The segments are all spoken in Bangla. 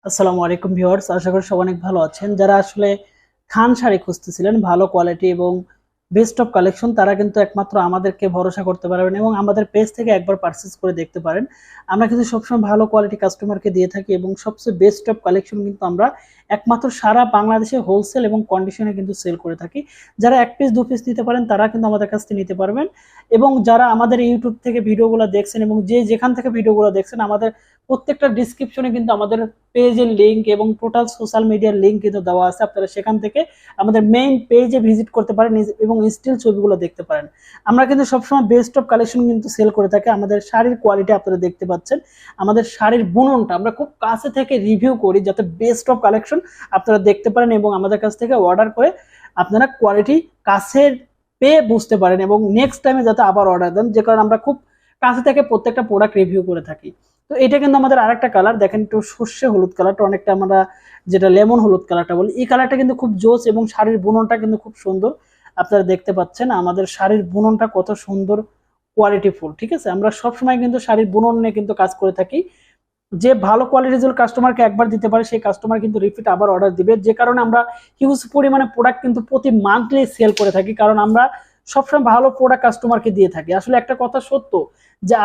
আসসালামু আলাইকুম ভিউয়ার্স, আশা করি সবাই অনেক ভালো আছেন। যারা আসলে থান শাড়ি খুঁজতেছিলেন ভালো কোয়ালিটি এবং বেস্ট অফ কালেকশন, তারা কিন্তু একমাত্র আমাদেরকে ভরসা করতে পারবেন এবং আমাদের পেজ থেকে একবার পারচেজ করে দেখতে পারেন। আমরা কিন্তু সবসময় ভালো কোয়ালিটি কাস্টমারকে দিয়ে থাকি এবং সবচেয়ে বেস্ট অফ কালেকশন কিন্তু আমরা একমাত্র সারা বাংলাদেশে হোলসেল এবং কন্ডিশনে কিন্তু সেল করে থাকি। যারা এক পিস দু পিস নিতে পারেন তারা কিন্তু আমাদের কাছ থেকে নিতে পারবেন। এবং যারা আমাদের ইউটিউব থেকে ভিডিওগুলো দেখছেন এবং যে যেখান থেকে ভিডিওগুলো দেখছেন, আমাদের প্রত্যেকটা ডিসক্রিপশনে কিন্তু আমাদের পেজের লিংক এবং টোটাল সোশ্যাল মিডিয়ার লিংক কিন্তু দেওয়া আছে। আপনারা সেখান থেকে আমাদের মেইন পেজে ভিজিট করতে পারেন এবং স্টিল ছবিগুলো দেখতে পারেন। আমরা কিন্তু সবসময় বেস্ট অফ কালেকশন কিন্তু সেল করে থাকি। আমাদের শাড়ির কোয়ালিটি আপনারা দেখতে পাচ্ছেন, আমাদের শাড়ির বুননটা আমরা খুব কাছে থেকে রিভিউ করি যাতে বেস্ট অফ কালেকশন আপনারা দেখতে পারেন এবং আমাদের কাছ থেকে অর্ডার করে আপনারা কোয়ালিটি কাছের পেয়ে বুঝতে পারেন এবং নেক্সট টাইমে যাতে আবার অর্ডার দেন, যে কারণে আমরা খুব কাছে থেকে প্রত্যেকটা প্রোডাক্ট রিভিউ করে থাকি। তো এটা কিন্তু আমাদের আরেকটা কালার দেখেন, একটু সর্ষে হলুদ কালারটা, অনেকটা আমরা যেটা লেমন হলুদ কালারটা বলি, এই কালারটা কিন্তু খুব জোস এবং শাড়ির বুননটা কিন্তু খুব সুন্দর। আপনারা দেখতে পাচ্ছেন আমাদের শাড়ির বুননটা কত সুন্দর, কোয়ালিটিফুল। ঠিক আছে, আমরা সবসময় কিন্তু শাড়ির বুনন নিয়ে কিন্তু কাজ করে থাকি। যে ভালো কোয়ালিটির কাস্টমারকে একবার দিতে পারে সেই কাস্টমার কিন্তু রিপিট আবার অর্ডার দিবে, যে কারণে আমরা হিউজ পরিমাণে প্রোডাক্ট কিন্তু প্রতি মান্থলি সেল করে থাকি, কারণ আমরা সবসময় ভালো প্রোডাক্ট কাস্টমারকে দিয়ে থাকি। আসলে একটা কথা সত্য যে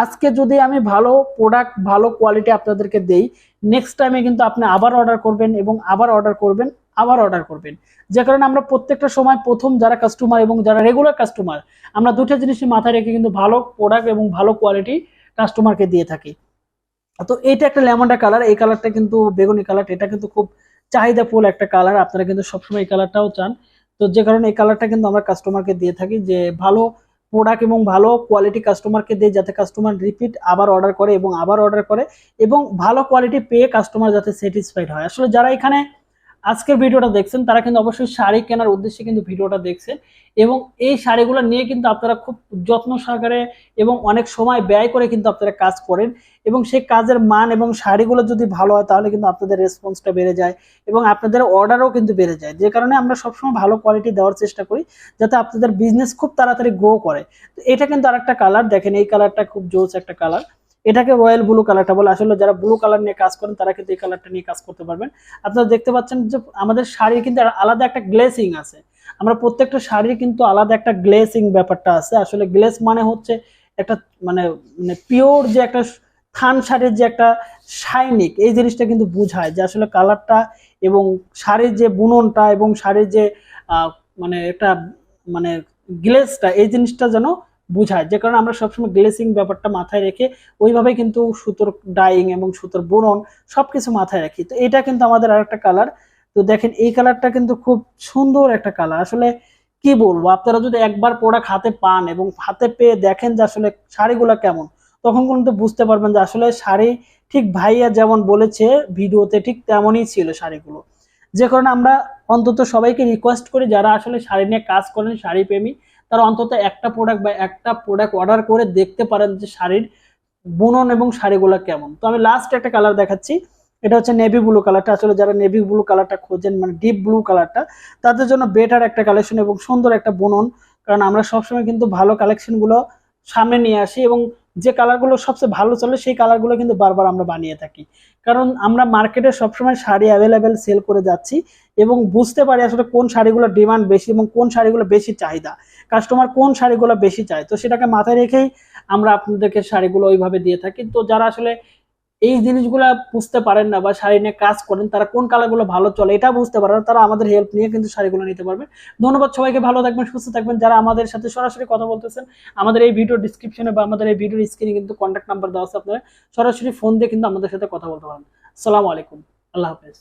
আজকে যদি আমি ভালো প্রোডাক্ট ভালো কোয়ালিটি আপনাদেরকে দেই, নেক্সট টাইমে কিন্তু আপনি আবার অর্ডার করবেন এবং আবার অর্ডার করবেন, আবার অর্ডার করবেন। যে কারণে আমরা প্রত্যেকটা সময় প্রথম যারা কাস্টমার এবং যারা রেগুলার কাস্টমার, আমরা দুটো জিনিসই মাথায় রেখে কিন্তু ভালো প্রোডাক্ট এবং ভালো কোয়ালিটি কাস্টমারকে দিয়ে থাকি। তো এইটা একটা লেমনটা কালার, এই কালারটা কিন্তু বেগুনি কালার, এটা কিন্তু খুব চাহিদাফুল একটা কালার। আপনারা কিন্তু সবসময় এই কালারটাও চান, তো যে কারণে এই কালারটা কিন্তু আমরা কাস্টমারকে দিয়ে থাকি, যে ভালো প্রোডাক্ট এবং ভালো কোয়ালিটি কাস্টমারকে দিয়ে যাতে কাস্টমার রিপিট আবার অর্ডার করে এবং আবার অর্ডার করে এবং ভালো কোয়ালিটি পেয়ে কাস্টমার যাতে স্যাটিসফাইড হয়। আসলে যারা এখানে আজকের ভিডিওটা দেখছেন তারা কিন্তু অবশ্যই শাড়ি কেনার উদ্দেশ্যে কিন্তু ভিডিওটা দেখছেন এবং এই শাড়িগুলো নিয়ে কিন্তু আপনারা খুব যত্ন সহকারে এবং অনেক সময় ব্যয় করে কিন্তু আপনারা কাজ করেন এবং সেই কাজের মান এবং শাড়িগুলো যদি ভালো হয় তাহলে কিন্তু আপনাদের রেসপন্সটা বেড়ে যায় এবং আপনাদের অর্ডারও কিন্তু বেড়ে যায়। যে কারণে আমরা সবসময় ভালো কোয়ালিটি দেওয়ার চেষ্টা করি যাতে আপনাদের বিজনেস খুব তাড়াতাড়ি গ্রো করে। তো এটা কিন্তু আরেকটা কালার দেখেন, এই কালারটা খুব জোস একটা কালার, এটাকে রয়্যাল ব্লু কালারটা বলে। আসলে যারা ব্লু কালার নিয়ে কাজ করেন তারা কিন্তু এই কালারটা নিয়ে কাজ করতে পারবেন। আপনারা দেখতে পাচ্ছেন যে আমাদের শাড়ির কিন্তু আলাদা একটা গ্লেসিং আছে, আমরা প্রত্যেকটা শাড়ির কিন্তু আলাদা একটা গ্লেসিং ব্যাপারটা আছে। আসলে গ্লেস মানে হচ্ছে একটা মানে মানে পিওর যে একটা থান শাড়ির যে একটা শাইনিক, এই জিনিসটা কিন্তু বোঝায় যে আসলে কালারটা এবং শাড়ির যে বুননটা এবং শাড়ির যে মানে একটা মানে গ্লেসটা, এই জিনিসটা যেন বুঝায়। যে কারণে আমরা সবসময় গ্লেসিং ব্যাপারটা মাথায় রেখে ওইভাবে কিন্তু সুতোর ডাইং এবং সুতোর বুনন সবকিছু মাথায় রাখি। তো এটা কিন্তু আমাদের আরেকটা কালার। তো দেখেন এই কালারটা কিন্তু খুব সুন্দর একটা কালার। আসলে কি বলবো, আপনারা যদি একবার প্রোডাক্ট হাতে পান এবং হাতে পেয়ে দেখেন যে আসলে শাড়িগুলো কেমন, তখন কিন্তু বুঝতে পারবেন যে আসলে শাড়ি ঠিক ভাইয়া যেমন বলেছে ভিডিওতে ঠিক তেমনই ছিল শাড়িগুলো। যে কারণে আমরা অন্তত সবাইকে রিকোয়েস্ট করি যারা আসলে শাড়ি নিয়ে কাজ করেন, শাড়ি প্রেমী, তারা অন্তত একটা প্রোডাক্ট বা একটা প্রোডাক্ট অর্ডার করে দেখতে পারেন যে শাড়ির বুনন এবং শাড়িগুলো কেমন। তো আমি লাস্ট একটা কালার দেখাচ্ছি, এটা হচ্ছে নেভি ব্লু কালারটা। আসলে যারা নেভি ব্লু কালারটা খোঁজেন মানে ডিপ ব্লু কালারটা, তাদের জন্য বেটার একটা কালেকশন এবং সুন্দর একটা বুনন, কারণ আমরা সবসময় কিন্তু ভালো কালেকশনগুলো সামনে নিয়ে আসি এবং যে কালারগুলো সবচেয়ে ভালো চলে সেই কালারগুলো কিন্তু বারবার আমরা বানিয়ে থাকি, কারণ আমরা মার্কেটে সবসময় শাড়ি অ্যাভেলেবেল সেল করে যাচ্ছি এবং বুঝতে পারি আসলে কোন শাড়িগুলো ডিমান্ড বেশি এবং কোন শাড়িগুলো বেশি চাহিদা, কাস্টমার কোন শাড়িগুলো বেশি চায়। তো সেটাকে মাথায় রেখেই আমরা আপনাদেরকে শাড়িগুলো ওইভাবে দিয়ে থাকি। তো যারা আসলে এই জিনিসগুলো বুঝতে পারেন না বা শাড়ি নিয়ে কাজ করেন, তারা কোন কালারগুলো ভালো চলে এটা বুঝতে পারেন, তারা আমাদের হেল্প নিয়ে কিন্তু শাড়িগুলো নিতে পারবেন। ধন্যবাদ সবাইকে, ভালো থাকবেন, সুস্থ থাকবেন। যারা আমাদের সাথে সরাসরি কথা বলতেছেন, আমাদের এই ভিডিও ডিসক্রিপশনে বা আমাদের এই ভিডিওর স্ক্রিনে কিন্তু কন্ট্যাক্ট নাম্বার দেওয়া আছে, আপনারা সরাসরি ফোন দিয়ে কিন্তু আমাদের সাথে কথা বলতে পারেন। আসসালামু আলাইকুম, আল্লাহ হাফেজ।